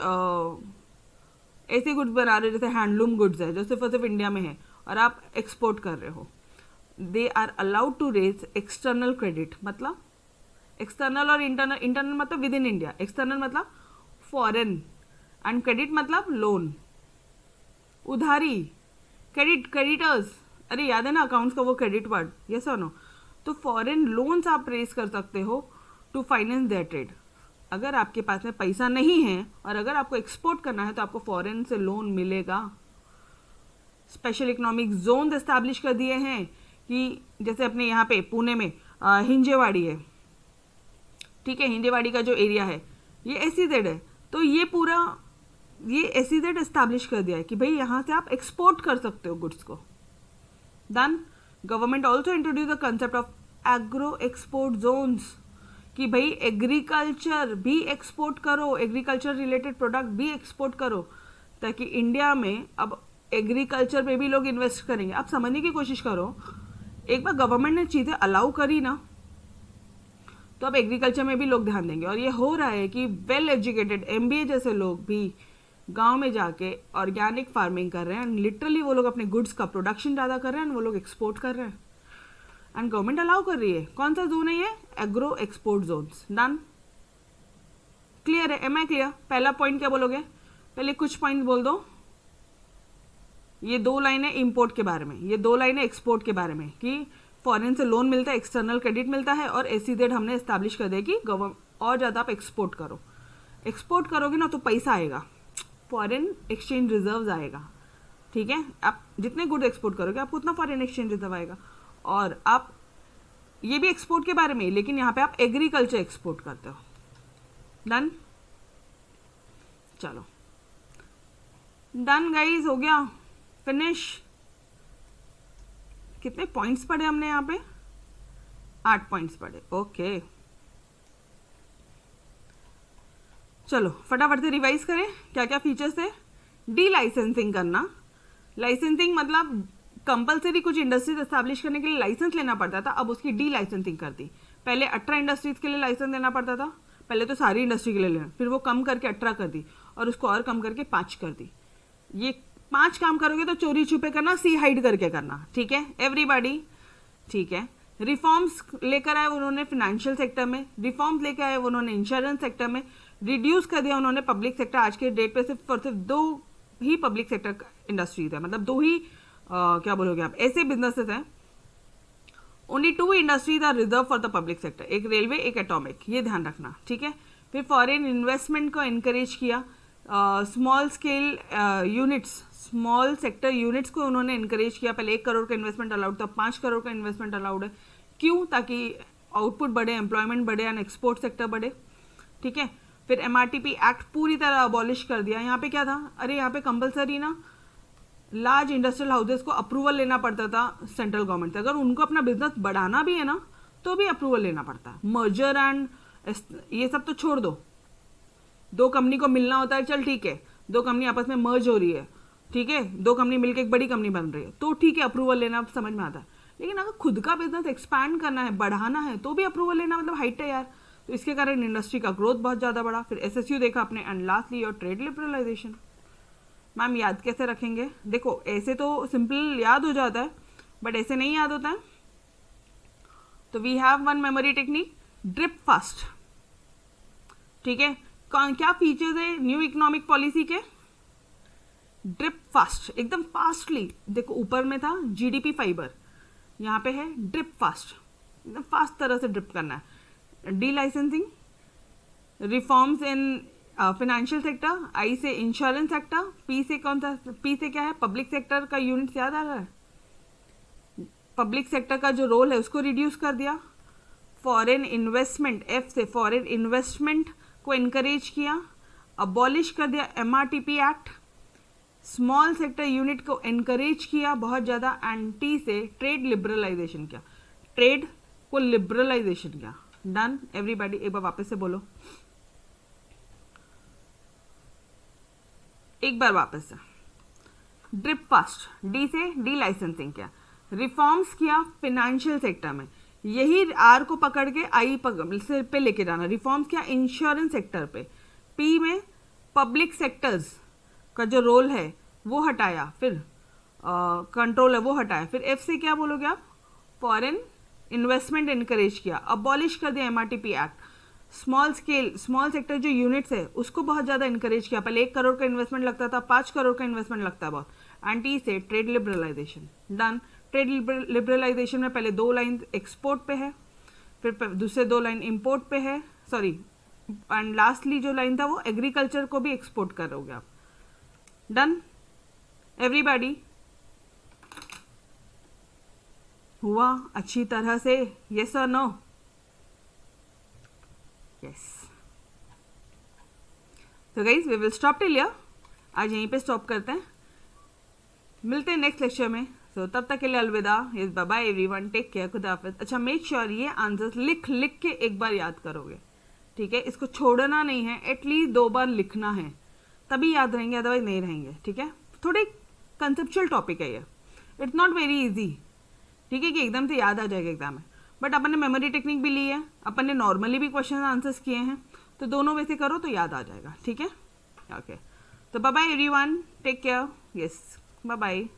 ऐसे गुड्स बना रहे हो जैसे हैंडलूम गुड्स है जो सिर्फ और सिर्फ इंडिया में है और आप एक्सपोर्ट कर रहे हो, they are allowed to raise external credit, मतलब एक्सटर्नल और इंटरनल मतलब विद इन इंडिया, एक्सटर्नल मतलब फॉरेन, एंड क्रेडिट मतलब लोन, उधारी, क्रेडिटर्स, अरे याद है ना अकाउंट्स का वो क्रेडिट वर्ड, यस और नो। तो फॉरेन लोन्स आप रेज कर सकते हो टू फाइनेंस देयर ट्रेड। अगर आपके पास में पैसा नहीं है और अगर आपको एक्सपोर्ट करना है तो आपको फॉरेन से लोन मिलेगा। स्पेशल इकोनॉमिक जोन एस्टैब्लिश कर दिए हैं कि जैसे अपने यहाँ पे पुणे में हिंजेवाड़ी है, ठीक है, हिंजेवाड़ी का जो एरिया है ये SEZ है, तो ये पूरा ये SEZ एस्टैब्लिश कर दिया है कि भाई यहाँ से आप एक्सपोर्ट कर सकते हो गुड्स को। Then government also introduce the concept of agro export zones कि भाई एग्रीकल्चर भी एक्सपोर्ट करो, एग्रीकल्चर रिलेटेड प्रोडक्ट भी एक्सपोर्ट करो, ताकि इंडिया में अब एग्रीकल्चर पे भी लोग इन्वेस्ट करेंगे। आप समझने की कोशिश करो, एक बार गवर्नमेंट ने चीज़ें अलाउ करी ना तो अब एग्रीकल्चर में भी लोग ध्यान देंगे। और ये हो रहा है कि वेल एजुकेटेड MBA जैसे लोग भी गांव में जाके ऑर्गेनिक फार्मिंग कर रहे हैं, लिटरली वो लोग अपने गुड्स का प्रोडक्शन ज़्यादा कर रहे हैं, वो लोग एक्सपोर्ट कर रहे हैं एंड गवर्नमेंट अलाउ कर रही है। कौन सा जोन है ये? Agro export zones. Done, clear है? Am I clear? पहला पॉइंट क्या बोलोगे? पहले कुछ पॉइंट बोल दो। ये 2 लाइनें इंपोर्ट के बारे में, ये 2 लाइनें एक्सपोर्ट के बारे में कि फॉरेन से लोन मिलता है, एक्सटर्नल क्रेडिट मिलता है और SEZ हमने एस्टैब्लिश कर दिया कि और ज़्यादा आप एक्सपोर्ट करो। एक्सपोर्ट करोगे ना तो पैसा आएगा, फॉरेन एक्सचेंज रिजर्व आएगा, ठीक है। आप जितने गुड एक्सपोर्ट करोगे आपको उतना फॉरेन एक्सचेंज रिजर्व आएगा। और आप ये भी एक्सपोर्ट के बारे में, लेकिन यहाँ पे आप एग्रीकल्चर एक्सपोर्ट करते हो। डन, चलो डन गाइस, हो गया, फिनिश। कितने पॉइंट्स पढ़े हमने यहाँ पे? 8 पॉइंट्स पढ़े, ओके। चलो फटाफट से रिवाइज करें क्या क्या फीचर्स थे। डी लाइसेंसिंग करना, लाइसेंसिंग मतलब कंपलसरी कुछ इंडस्ट्रीज एस्टैब्लिश करने के लिए लाइसेंस लेना पड़ता था, अब उसकी डी लाइसेंसिंग कर दी। पहले 18 इंडस्ट्रीज के लिए लाइसेंस लेना पड़ता था, पहले तो सारी इंडस्ट्री के लिए लेना, फिर वो कम करके 18 कर दी और उसको और कम करके 5 कर दी। ये 5 काम करोगे तो चोरी छुपे करना, सी हाइड करके करना, ठीक है एवरीबॉडी, ठीक है। रिफॉर्म्स लेकर आए उन्होंने फाइनेंशियल सेक्टर में, रिफॉर्म्स लेकर आए उन्होंने इंश्योरेंस सेक्टर में, रिड्यूस कर दिया उन्होंने पब्लिक सेक्टर। आज के डेट पे सिर्फ 2 ही पब्लिक सेक्टर इंडस्ट्रीज है, मतलब 2 ही क्या बोलोगे आप, ऐसे बिजनेसेस हैं। Only 2 industries are reserve for the public sector, एक रेलवे एक एटॉमिक, ये ध्यान रखना, ठीक है। फिर फॉरेन इन्वेस्टमेंट को इनकरेज किया, small scale units, small sector units को उन्होंने इनकरेज किया। पहले 1 करोड़ का इन्वेस्टमेंट अलाउड था, 5 करोड़ का इन्वेस्टमेंट अलाउड है। क्यों? ताकि आउटपुट बढ़े, एम्प्लॉयमेंट बढ़े एंड एक्सपोर्ट सेक्टर बढ़े, ठीक है। फिर MRTP एक्ट पूरी तरह अबॉलिश कर दिया। यहाँ पे क्या था, अरे यहाँ पे कंपलसरी ना लार्ज इंडस्ट्रियल हाउसेज को अप्रूवल लेना पड़ता था सेंट्रल गवर्नमेंट से, अगर उनको अपना बिजनेस बढ़ाना भी है ना तो भी अप्रूवल लेना पड़ता है। मर्जर एंड ये सब तो छोड़ दो, 2 कंपनी को मिलना होता है, चल ठीक है, 2 कंपनी आपस में मर्ज हो रही है, ठीक है, 2 कंपनी मिलकर एक बड़ी कंपनी बन रही है, तो ठीक है अप्रूवल लेना समझ में आता है। लेकिन अगर खुद का बिजनेस एक्सपैंड करना है, बढ़ाना है, तो भी अप्रूवल लेना मतलब हाइट है यार। तो इसके कारण इंडस्ट्री का ग्रोथ बहुत ज़्यादा बढ़ा। फिर SSU देखा आपने, and lastly your trade liberalisation. Ma'am याद कैसे रखेंगे? देखो ऐसे तो सिंपल याद हो जाता है, बट ऐसे नहीं याद होता है। तो we have one memory technique, drip fast, ठीक है। क्या फीचर्स है न्यू इकोनॉमिक पॉलिसी के? ड्रिप फास्ट, एकदम फास्टली। देखो ऊपर में था GDP फाइबर, यहाँ पे है ड्रिप फास्ट, एकदम फास्ट तरह से ड्रिप करना है। D licensing, reforms in financial sector, I से इंश्योरेंस सेक्टर, P से कौन सा, P से क्या है, पब्लिक सेक्टर का यूनिट याद आ रहा है, पब्लिक सेक्टर का जो रोल है उसको रिड्यूस कर दिया। फॉरेन इन्वेस्टमेंट, F से फॉरेन इन्वेस्टमेंट को इनकरेज किया, अबॉलिश कर दिया MRTP act, small sector unit को इनकरेज किया बहुत ज़्यादा, एंड T से ट्रेड लिबरलाइजेशन किया, ट्रेड को लिबरलाइजेशन किया। डन एवरीबॉडी, एक बार वापस से बोलो, एक बार वापस से। ड्रिप फास्ट, डी से डी लाइसेंसिंग किया, रिफॉर्म्स किया फाइनेंशियल सेक्टर में, यही R को पकड़ के I से पे लेके जाना। रिफॉर्म्स किया इंश्योरेंस सेक्टर पे, P में पब्लिक सेक्टर्स का जो रोल है वो हटाया, फिर कंट्रोल है वो हटाया। फिर F से क्या बोलोगे आप, फॉरेन इन्वेस्टमेंट इनकरेज किया, अबॉलिश कर दिया MRTP act, small scale, small sector जो यूनिट्स है उसको बहुत ज़्यादा इनकरेज किया। पहले 1 करोड़ का इन्वेस्टमेंट लगता था, 5 करोड़ का इन्वेस्टमेंट लगता है बहुत। एंड T से trade liberalisation. Done, trade liberalisation में पहले 2 लाइन एक्सपोर्ट पे है, फिर दूसरे 2 लाइन इम्पोर्ट पे है, सॉरी एंड लास्टली जो लाइन था वो एग्रीकल्चर को भी एक्सपोर्ट करोगे आप. Done everybody? हुआ अच्छी तरह से? यस और नो? यस. तो guys we will stop till here. आज यहीं पे स्टॉप करते हैं. मिलते हैं नेक्स्ट लेक्चर में. तो तब तक के लिए अलविदा. Yes bye bye everyone. Take care. खुदा हाफिज. अच्छा मेक श्योर ये आंसर्स लिख लिख के एक बार याद करोगे. ठीक है, इसको छोड़ना नहीं है. एटलीस्ट 2 बार लिखना है, तभी याद रहेंगे, अदरवाइज नहीं रहेंगे. ठीक है, थोड़ी कंसेप्चुअल टॉपिक है ये. It's not very easy. ठीक है कि एकदम से याद आ जाएगा एग्जाम में, बट अपन ने मेमोरी टेक्निक भी ली है, अपन ने नॉर्मली भी क्वेश्चन आंसर्स किए हैं, तो दोनों में से करो तो याद आ जाएगा. ठीक है, ओके. तो bye bye everyone. Take care. Yes bye bye.